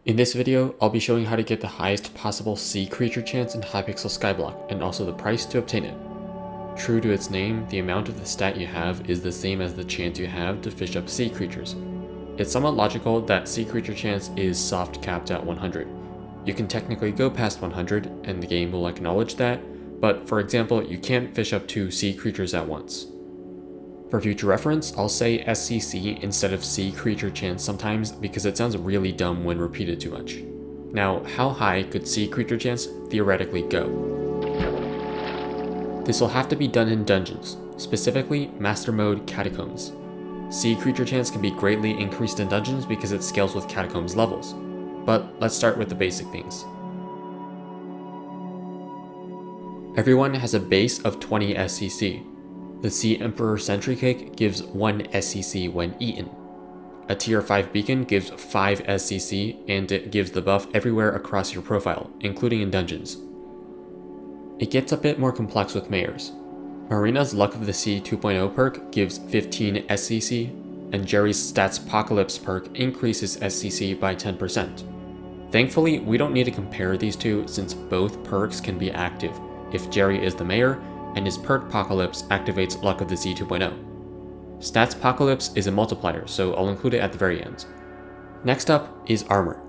In this video, I'll be showing how to get the highest possible sea creature chance in Hypixel Skyblock, and also the price to obtain it. True to its name, the amount of the stat you have is the same as the chance you have to fish up sea creatures. It's somewhat logical that sea creature chance is soft capped at 100. You can technically go past 100, and the game will acknowledge that, but for example, you can't fish up 2 sea creatures at once. For future reference, I'll say SCC instead of sea creature chance sometimes because it sounds really dumb when repeated too much. Now, how high could sea creature chance theoretically go? This will have to be done in dungeons, specifically Master Mode Catacombs. Sea creature chance can be greatly increased in dungeons because it scales with Catacombs levels. But let's start with the basic things. Everyone has a base of 20 SCC. The Sea Emperor Sentry Cake gives 1 SCC when eaten. A Tier 5 Beacon gives 5 SCC, and it gives the buff everywhere across your profile, including in dungeons. It gets a bit more complex with Mayors. Marina's Luck of the Sea 2.0 perk gives 15 SCC, and Jerry's Stats Apocalypse perk increases SCC by 10%. Thankfully, we don't need to compare these two since both perks can be active if Jerry is the Mayor, and his perk Apocalypse activates Luck of the Sea 2.0. Stats Apocalypse is a multiplier, so I'll include it at the very end. Next up is Armor.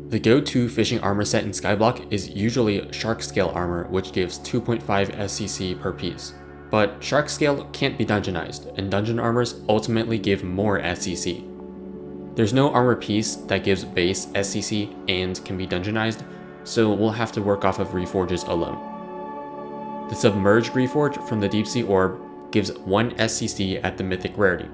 The go-to fishing armor set in Skyblock is usually Shark Scale armor, which gives 2.5 SCC per piece. But Shark Scale can't be dungeonized, and dungeon armors ultimately give more SCC. There's no armor piece that gives base SCC and can be dungeonized, so we'll have to work off of Reforges alone. The Submerged Reforge from the Deep Sea Orb gives 1 SCC at the Mythic Rarity.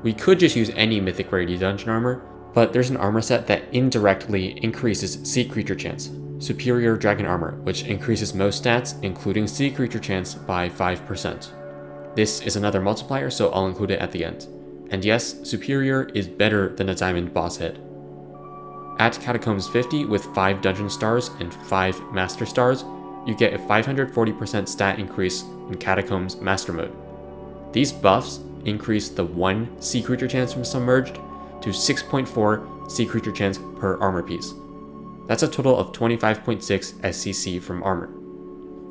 We could just use any Mythic Rarity dungeon armor, but there's an armor set that indirectly increases sea creature chance, Superior Dragon Armor, which increases most stats, including sea creature chance, by 5%. This is another multiplier, so I'll include it at the end. And yes, Superior is better than a Diamond Boss Head. At Catacombs 50 with 5 Dungeon Stars and 5 Master Stars, you get a 540% stat increase in Catacombs Master Mode. These buffs increase the 1 sea creature chance from Submerged to 6.4 sea creature chance per armor piece. That's a total of 25.6 SCC from armor.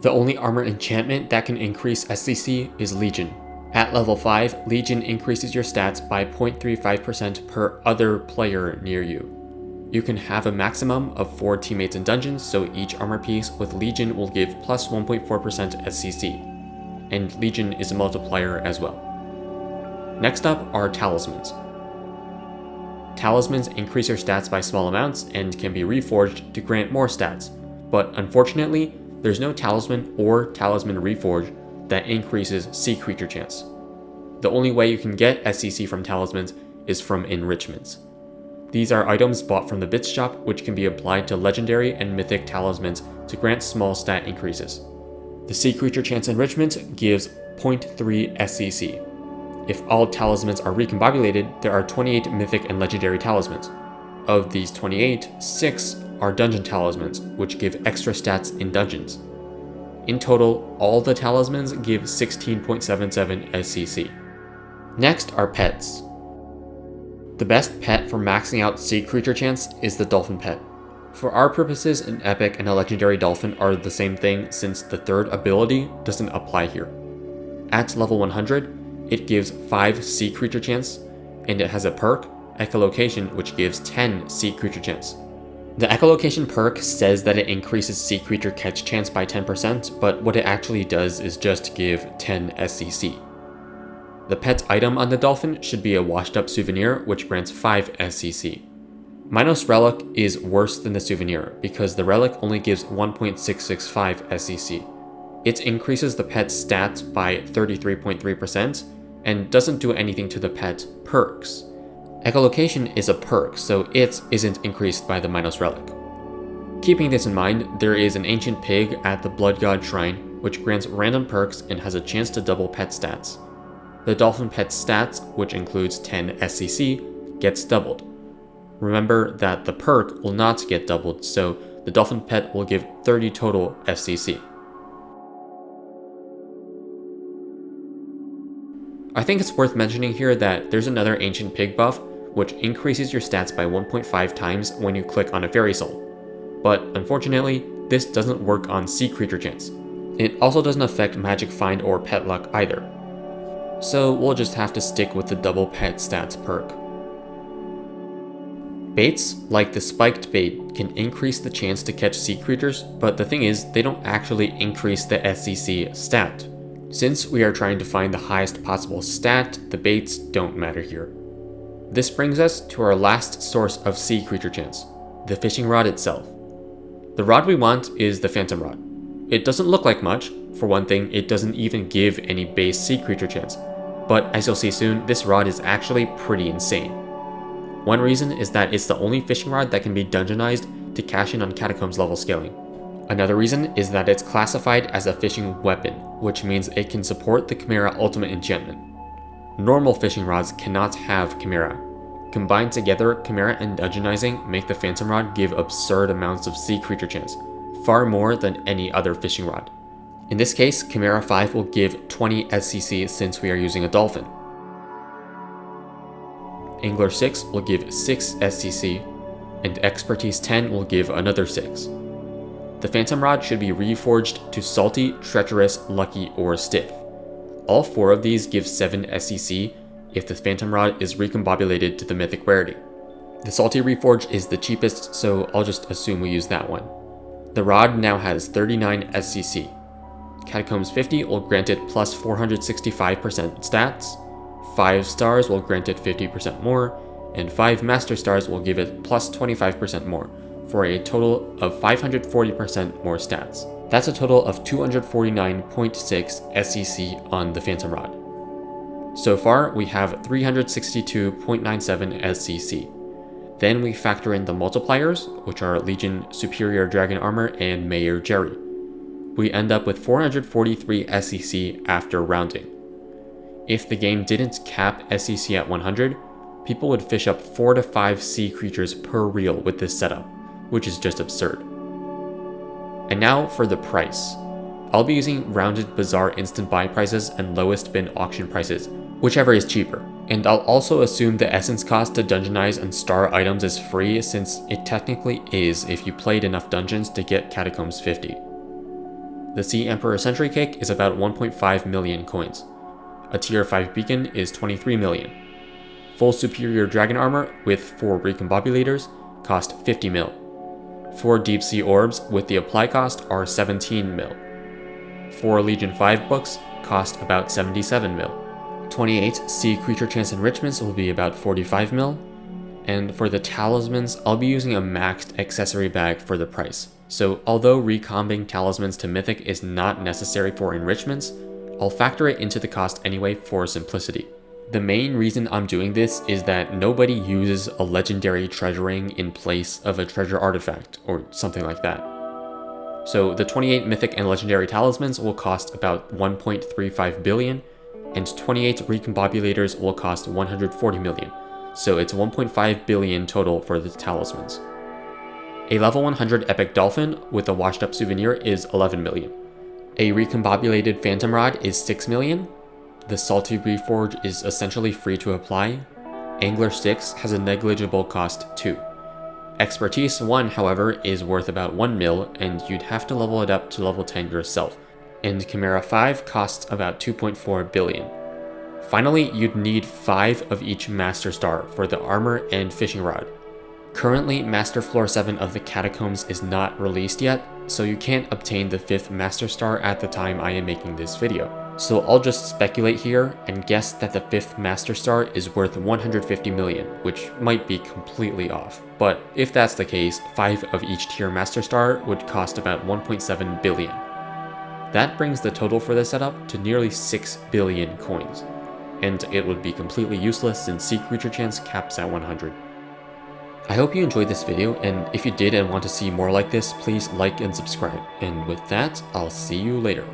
The only armor enchantment that can increase SCC is Legion. At level 5, Legion increases your stats by 0.35% per other player near you. You can have a maximum of 4 teammates in dungeons, so each armor piece with Legion will give plus 1.4% SCC, and Legion is a multiplier as well. Next up are Talismans. Talismans increase your stats by small amounts and can be reforged to grant more stats, but unfortunately, there's no Talisman or Talisman Reforge that increases sea creature chance. The only way you can get SCC from Talismans is from enrichments. These are items bought from the Bits shop which can be applied to legendary and mythic talismans to grant small stat increases. The sea creature chance enrichment gives 0.3 SCC. If all talismans are recombobulated, there are 28 mythic and legendary talismans. Of these 28, 6 are dungeon talismans, which give extra stats in dungeons. In total, all the talismans give 16.77 SCC. Next are pets. The best pet for maxing out sea creature chance is the dolphin pet. For our purposes, an epic and a legendary dolphin are the same thing since the third ability doesn't apply here. At level 100, it gives 5 sea creature chance, and it has a perk, Echolocation, which gives 10 sea creature chance. The Echolocation perk says that it increases sea creature catch chance by 10%, but what it actually does is just give 10 SCC. The pet item on the dolphin should be a washed up souvenir, which grants 5 SCC. Minos Relic is worse than the souvenir because the relic only gives 1.665 SCC. It increases the pet's stats by 33.3% and doesn't do anything to the pet perks. Echolocation is a perk, so it isn't increased by the Minos Relic. Keeping this in mind, there is an ancient pig at the Blood God Shrine, which grants random perks and has a chance to double pet stats. The dolphin pet's stats, which includes 10 SCC, gets doubled. Remember that the perk will not get doubled, so the dolphin pet will give 30 total SCC. I think it's worth mentioning here that there's another ancient pig buff, which increases your stats by 1.5 times when you click on a Fairy Soul. But unfortunately, this doesn't work on Sea Creature Chance. It also doesn't affect Magic Find or Pet Luck either. So we'll just have to stick with the double pet stats perk. Baits, like the spiked bait, can increase the chance to catch sea creatures, but the thing is, they don't actually increase the SCC stat. Since we are trying to find the highest possible stat, the baits don't matter here. This brings us to our last source of sea creature chance, the fishing rod itself. The rod we want is the Phantom Rod. It doesn't look like much. For one thing, it doesn't even give any base sea creature chance, but as you'll see soon, this rod is actually pretty insane. One reason is that it's the only fishing rod that can be dungeonized to cash in on Catacombs level scaling. Another reason is that it's classified as a fishing weapon, which means it can support the Chimera Ultimate Enchantment. Normal fishing rods cannot have Chimera. Combined together, Chimera and dungeonizing make the Phantom Rod give absurd amounts of sea creature chance, far more than any other fishing rod. In this case, Chimera 5 will give 20 SCC since we are using a dolphin. Angler 6 will give 6 SCC, and Expertise 10 will give another 6. The Phantom Rod should be reforged to Salty, Treacherous, Lucky, or Stiff. All 4 of these give 7 SCC if the Phantom Rod is recombobulated to the Mythic rarity. The Salty Reforge is the cheapest, so I'll just assume we use that one. The rod now has 39 SCC. Catacombs 50 will grant it plus 465% stats, 5 stars will grant it 50% more, and 5 Master Stars will give it plus 25% more, for a total of 540% more stats. That's a total of 249.6 SCC on the Phantom Rod. So far, we have 362.97 SCC. Then we factor in the multipliers, which are Legion Superior Dragon Armor and Mayor Jerry. We end up with 443 SCC after rounding. If the game didn't cap SCC at 100, people would fish up 4 to 5 sea creatures per reel with this setup, which is just absurd. And now for the price. I'll be using rounded bazaar instant buy prices and lowest bin auction prices, whichever is cheaper. And I'll also assume the essence cost to dungeonize and star items is free, since it technically is if you played enough dungeons to get Catacombs 50. The Sea Emperor Sentry Kick is about 1.5 million coins. A tier 5 beacon is 23 million. Full Superior Dragon Armor with 4 Recombobulators cost 50 mil. 4 Deep Sea Orbs with the apply cost are 17 mil. 4 Legion 5 books cost about 77 mil. 28 Sea Creature Chance Enrichments will be about 45 mil. And for the Talismans, I'll be using a maxed accessory bag for the price. So although recombing Talismans to Mythic is not necessary for enrichments, I'll factor it into the cost anyway for simplicity. The main reason I'm doing this is that nobody uses a legendary treasure ring in place of a treasure artifact, or something like that. So the 28 Mythic and Legendary Talismans will cost about 1.35 billion, and 28 Recombobulators will cost 140 million, so it's 1.5 billion total for the Talismans. A level 100 Epic Dolphin with a washed up souvenir is 11 million. A recombobulated Phantom Rod is 6 million. The Salty Reforge is essentially free to apply. Angler 6 has a negligible cost too. Expertise 1, however, is worth about 1 mil, and you'd have to level it up to level 10 yourself. And Chimera 5 costs about 2.4 billion. Finally, you'd need 5 of each Master Star for the armor and fishing rod. Currently, Master Floor 7 of the Catacombs is not released yet, so you can't obtain the 5th Master Star at the time I am making this video. So I'll just speculate here and guess that the 5th Master Star is worth 150 million, which might be completely off. But if that's the case, 5 of each tier Master Star would cost about 1.7 billion. That brings the total for this setup to nearly 6 billion coins, and it would be completely useless since Sea Creature Chance caps at 100. I hope you enjoyed this video, and if you did and want to see more like this, please like and subscribe. And with that, I'll see you later.